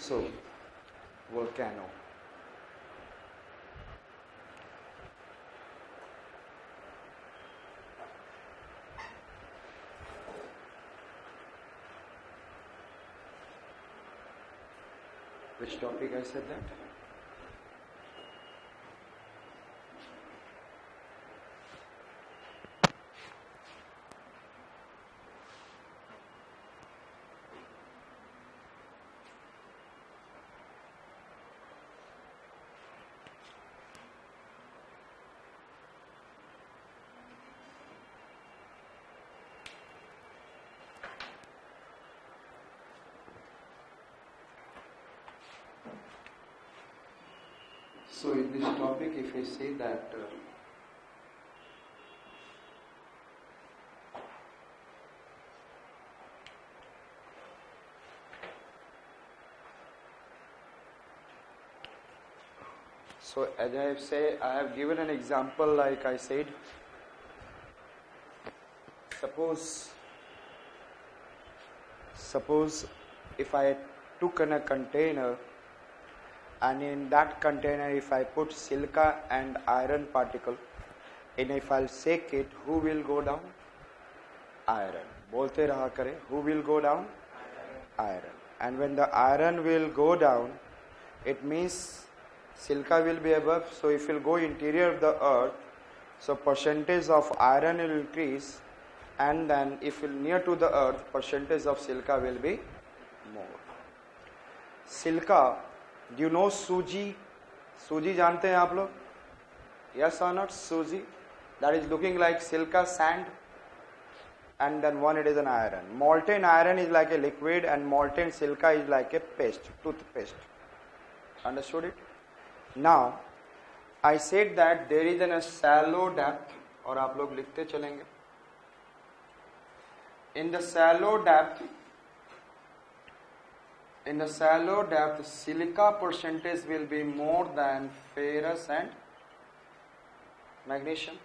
So, volcano. Which topic I said that? So in this topic, if I say that so as I have given an example, like I said, suppose if I took in a container, and in that container if I put silica and iron particle, and if I'll shake it, who will go down? Iron. बोलते रहा करें, who will go down? Iron. And when the iron will go down, it means silica will be above. So if you'll go interior of the earth, so percentage of iron will increase, and then if you're near to the earth, percentage of silica will be more. Silica, do you know सूजी? सूजी जानते हैं आप लोग? Yes or not? सूजी, that is looking like silica sand, and then one it is an iron. Molten iron is like a liquid, and molten silica is like a paste, toothpaste. Understood it? Now, I said that there is a shallow depth, और आप लोग लिखते चलेंगे. In the shallow depth, silica percentage will be more than ferrous and magnesium.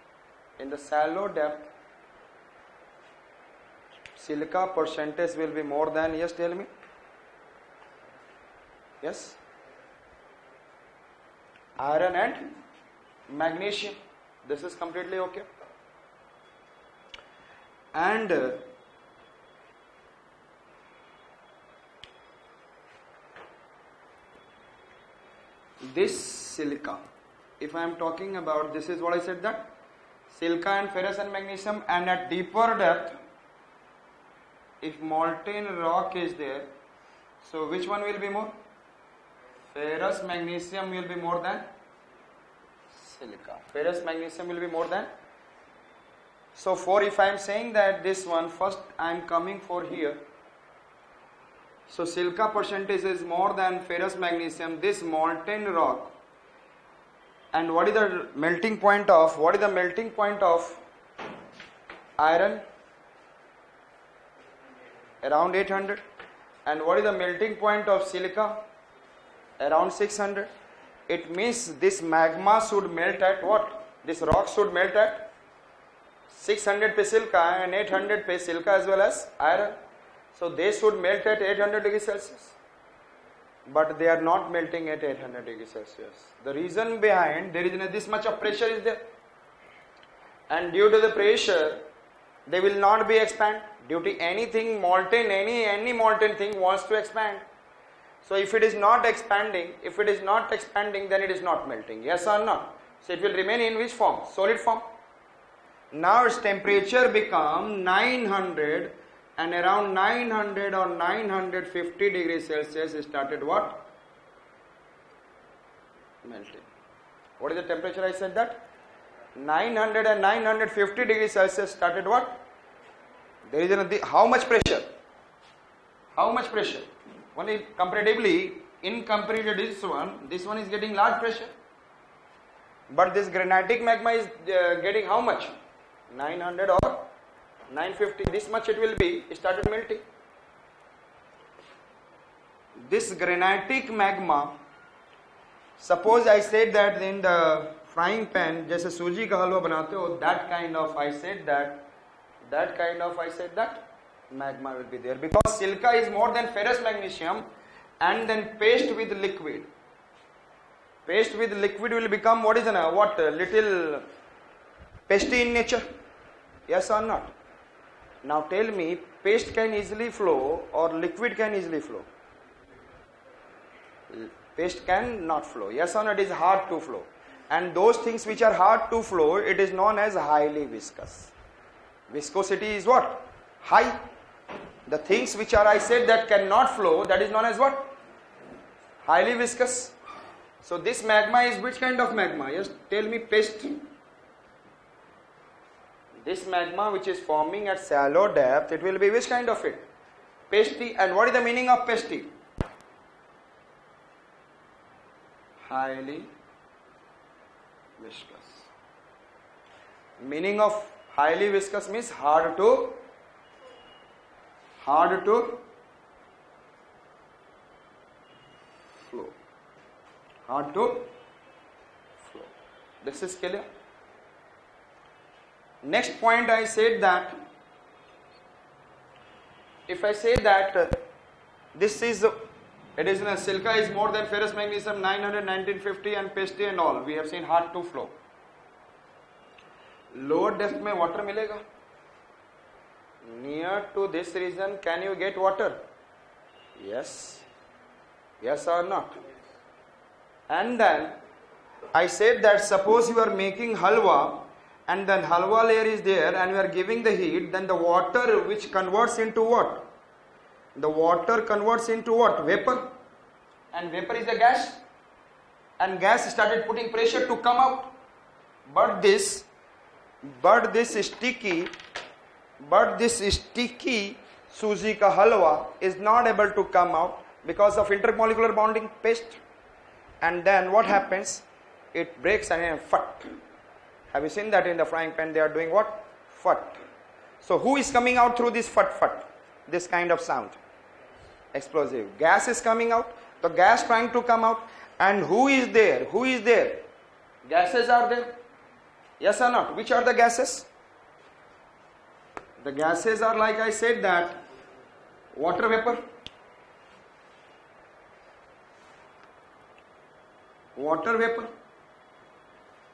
In the shallow depth, silica percentage will be more than, yes, tell me. Yes? Iron and magnesium. This is completely okay. And this silica, if I am talking about, this is what I said, that silica and ferrous and magnesium, and at deeper depth, if molten rock is there, so which one will be more? Ferrous magnesium will be more than silica. Ferrous magnesium will be more than. So for if I am saying that this one, first I am coming for here. So silica percentage is more than ferrous magnesium, this molten rock. And what is the melting point of iron? Around 800. And what is the melting point of silica? Around 600. It means this magma should melt at what? This rock should melt at 600 pe silica and 800 pe silica as well as iron. So they should melt at 800 degrees Celsius. But they are not melting at 800 degrees Celsius. The reason behind, there is this much of pressure is there. And due to the pressure, they will not be expand. Due to anything molten, any molten thing wants to expand. So if it is not expanding, then it is not melting. Yes or no? So it will remain in which form? Solid form. Now its temperature become 900, and around 900 or 950 degrees Celsius started what? Melting. What is the temperature I said that? 900 and 950 degrees Celsius started what? There is how much pressure? How much pressure? Only comparatively, in comparison to this one is getting large pressure. But this granitic magma is getting how much? 900 or 950. This much it will be, it started melting. This granitic magma, suppose I said that in the frying pan, जैसे सूजी का हलवा बनाते हो, that kind of I said that magma will be there, because silica is more than ferrous magnesium and then paste with liquid. Paste with liquid will become what is little pasty in nature. Yes or not? Now tell me, paste can easily flow or liquid can easily flow? Paste can not flow. Yes or not? It is hard to flow. And those things which are hard to flow, it is known as highly viscous. Viscosity is what? High. The things which are, I said, that cannot flow, that is known as what? Highly viscous. So this magma is which kind of magma? Yes, tell me, paste. This magma which is forming at shallow depth, it will be which kind of it? Pasty. And what is the meaning of pasty? Highly viscous. Meaning of highly viscous means hard to flow. Hard to flow. This is clear. Next point, I said that if I say that this is additional silica is more than ferrous magnesium 900, 1950 and pasty and all, we have seen hard to flow. Lower depth में water मिलेगा? Near to this region, can you get water? Yes. Yes or not? And then I said that suppose you are making halwa and then halwa layer is there and you are giving the heat, then the water which converts into what? The water converts into what? Vapor. And vapor is a gas. And gas started putting pressure to come out. But this sticky Suji ka halwa is not able to come out because of intermolecular bonding paste. And then what happens? It breaks and then fut. Have you seen that in the frying pan? They are doing what? Fut. So who is coming out through this fut? This kind of sound. Explosive. Gas is coming out. The gas trying to come out. And who is there? Who is there? Gases are there. Yes or not? Which are the gases? The gases are, like I said, that water vapor,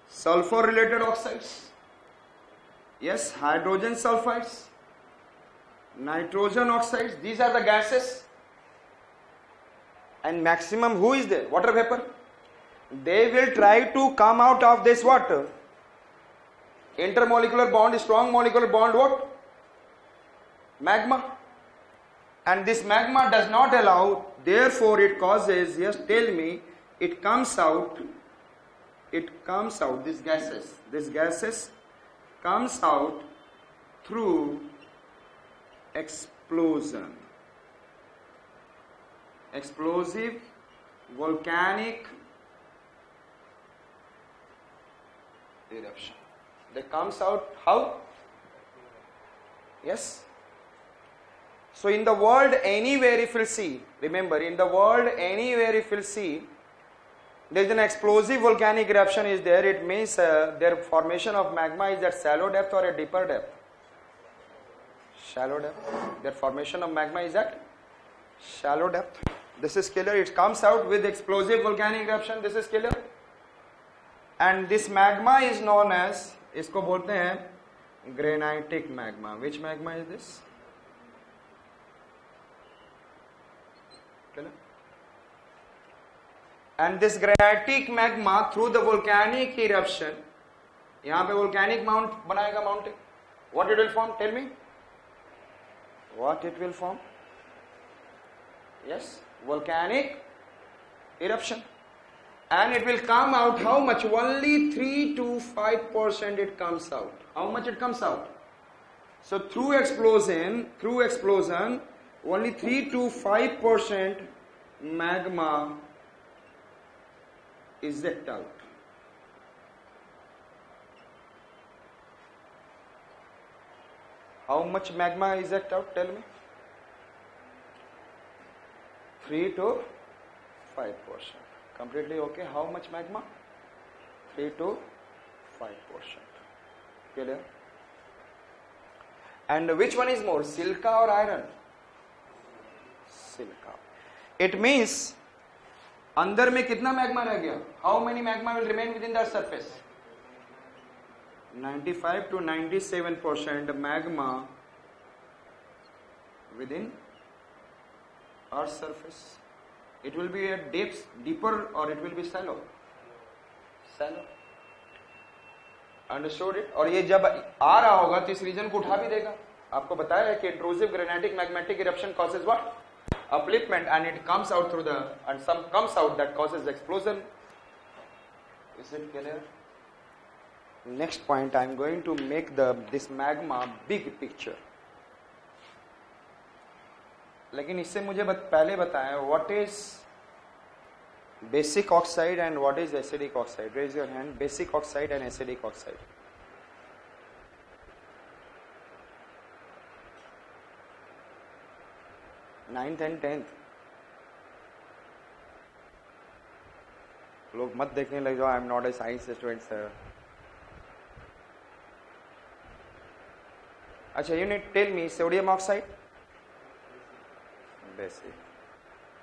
sulfur related oxides, yes, hydrogen sulfides, nitrogen oxides, these are the gases. And maximum who is there? Water vapor. They will try to come out of this water. Intermolecular bond, strong molecular bond, what? Magma. And this magma does not allow, therefore it causes, yes, tell me, it comes out, these gases comes out through explosion. Explosive volcanic eruption. They comes out how? Yes. So in the world anywhere if you see, remember in the world anywhere if you see, there is an explosive volcanic eruption is there, it means their formation of magma is at shallow depth or a deeper depth? Shallow depth. Their formation of magma is at shallow depth. This is clear. It comes out with explosive volcanic eruption. This is clear. And this magma is known as, इसको बोलते हैं granitic magma. Which magma is this? And this granitic magma through the volcanic eruption, यहाँ पे volcanic mount बनाएगा mountain. What it will form? Tell me. What it will form? Yes, volcanic eruption. And it will come out how much? Only 3 to 5% it comes out. How much it comes out? So through explosion, only 3 to 5% magma eject out. How much magma eject out? Tell me. 3 to 5%. Completely okay. How much magma? 3 to 5%. Clear? And which one is more, silica or iron? Silica. It means अंदर में कितना magma रह गया? How many magma will remain with in the surface? 95 to 97% magma within Earth's surface. It will be at depths deeper or it will be shallow. Shallow. Understood it? और ये जब आ रहा होगा तो इस रीजन को उठा भी देगा. आपको बताया है कि intrusive granitic magmatic eruption causes what? Upliftment, and it comes out through the, and some comes out that causes explosion. Is it clear? Next point, I am going to make this magma big picture. लेकिन इससे मुझे पहले बताएं what is basic oxide and what is acidic oxide. Raise your hand. Basic oxide and acidic oxide. Ninth and 10th. लोग मत देखने लग जाओ. I am not a science student, sir. अच्छा, you need tell me sodium oxide, basic,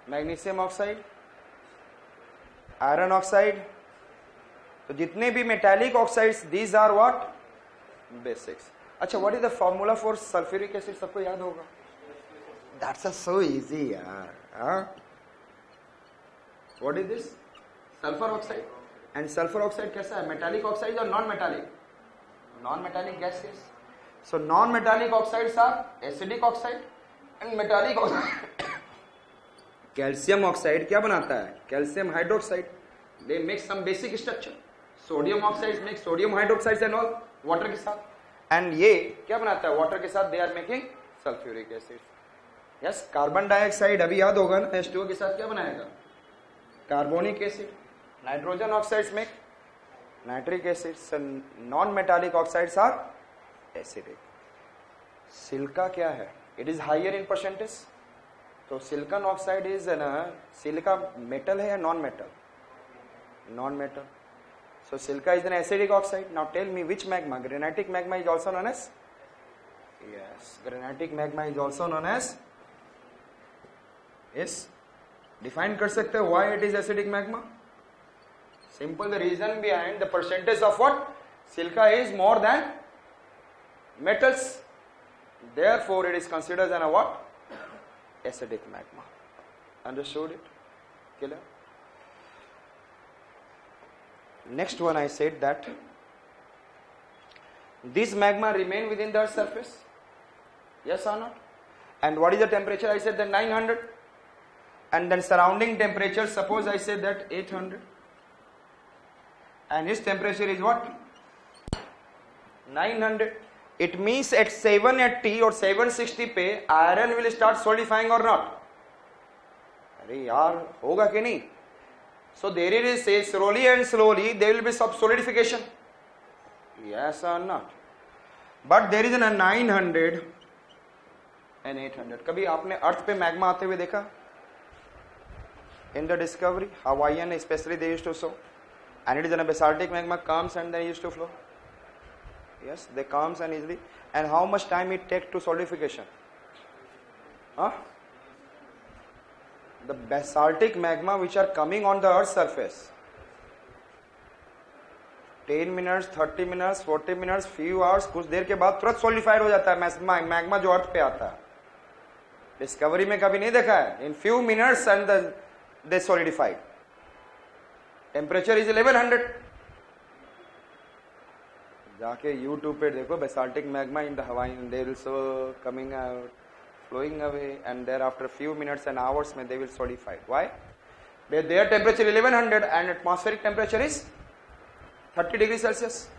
magnesium oxide, iron oxide. तो जितने भी metallic oxides, these are what? Basics. अच्छा, what is the formula for sulfuric acid? सबको याद होगा? That's so easy यार. हाँ? What is this? Sulfur oxide. And sulfur oxide कैसा है? Metallic oxide or non-metallic? Non-metallic gases. So non-metallic oxides are acidic oxide and metallic oxide. Calcium oxide क्या बनाता है? Calcium hydroxide. They make some basic structure. Sodium oxides make sodium hydroxides and all water के साथ. And ये क्या बनाता है? Water के साथ they are making sulfuric acid. Yes, carbon dioxide अभी याद होगा ना? H2O के साथ क्या बनाएगा? Carbonic acid. Nitrogen oxides make nitric acid. So non-metallic oxides are acidic. Silica क्या है? It is higher in percentage. तो सिलिकॉन ऑक्साइड इज ना, सिलिका मेटल है या non metal? Non metal. So silica is an acidic oxide. Now tell me which magma? Granitic magma is also known as? Yes, granitic magma is also known as? Yes. Define कर सकते हो why it is acidic magma? Simple, the reason behind the percentage of what? Silica is more than metals. Therefore it is considered as a what? Acidic magma. Understood it? Clear? Next one, I said that this magma remain within the Earth's surface. Yes or not? And what is the temperature? I said that 900. And then surrounding temperature, suppose I said that 800. And its temperature is what? 900. It means at 780 or 760 पे iron will start solidifying or not? अरे यार होगा कि नहीं? So there it is, say slowly and slowly there will be some solidification. Yes or not? But there is a 900 and 800. कभी आपने अर्थ पे magma आते हुए देखा? In the Discovery, Hawaiian especially they used to show. And it is a basaltic magma comes and then used to flow. Yes, they comes and easily. And how much time it takes to solidification? Huh? The basaltic magma which are coming on the earth's surface, 10 minutes, 30 minutes, 40 minutes, few hours, कुछ देर के बाद तुरंत solidified हो जाता है magma जो अर्थ पे आता है. डिस्कवरी में कभी नहीं देखा है. In few minutes and they solidified. Temperature is 1100. जाके YouTube पे देखो basaltic magma in the Hawaiian, they will so coming out, flowing away, and thereafter few minutes and hours में they will solidify. Why? Their temperature 1100 and atmospheric temperature is 30 degrees Celsius.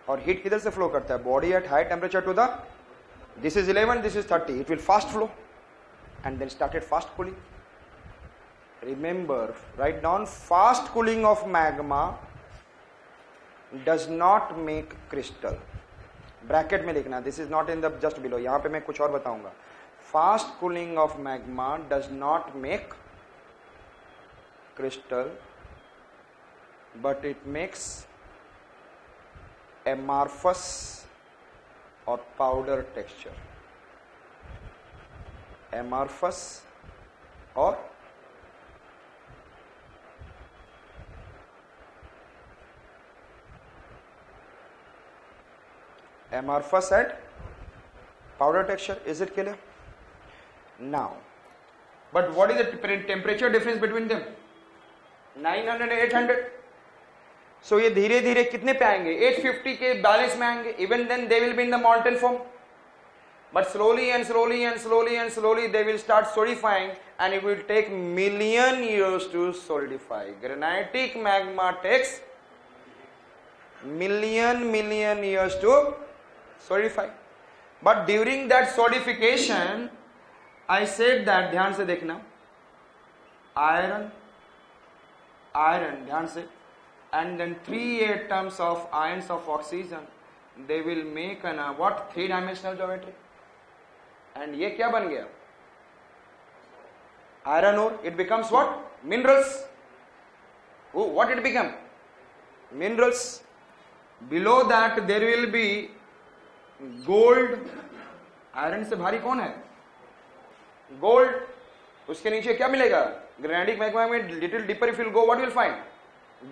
और heat किधर से flow करता है? Body at high temperature to the, this is 11, this is 30. It will fast flow and then started fast cooling. Remember, write down, fast cooling of magma does not make crystal. Bracket में लिखना, this is not in the just below. यहाँ पे मैं कुछ और बताऊंगा. Fast cooling of magma does not make crystal, but it makes amorphous or powder texture. Amorphous or amorphous and powder texture. Is it clear? Now, but what is the temperature difference between them? 900 800. So ये धीरे धीरे कितने पे आएंगे? 850 के balance में आएंगे. Even then they will be in the molten form, but slowly and slowly and slowly and slowly they will start solidifying, and it will take million years to solidify. Granitic magma takes million years to solidify. But during that solidification, I said that, ध्यान से देखना, iron, ध्यान से, and then 3 atoms of ions of oxygen, they will make an what? 3-dimensional geometry. And ये क्या बन गया? Iron ore. It becomes what? Minerals. Oh, what it become? Minerals. Below that there will be gold. Iron से भारी कौन है? Gold. उसके नीचे क्या मिलेगा? Granitic magma में little deeper if you will go, what you will find?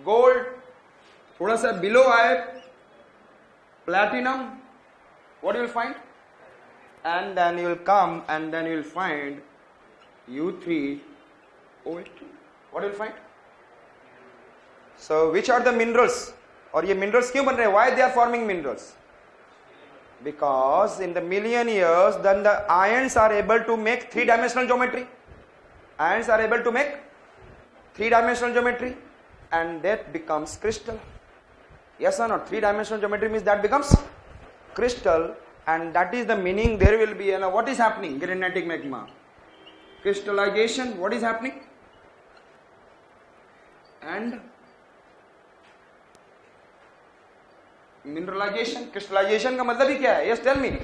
Gold. थोड़ा सा below आए platinum. What you will find? And then you will come and then you will find U3O8. What you will find? So which are the minerals? और ये minerals क्यों बन रहे हैं? Why they are forming minerals? Because in the million years, then the ions are able to make 3-dimensional geometry. Ions are able to make 3-dimensional geometry, and that becomes crystal. Yes or not? 3-dimensional geometry means that becomes crystal, and that is the meaning. There will be, what is happening? Granitic magma. Crystallization. What is happening? And mineralization. Crystallization का मतलब ही क्या है? Yes, tell me.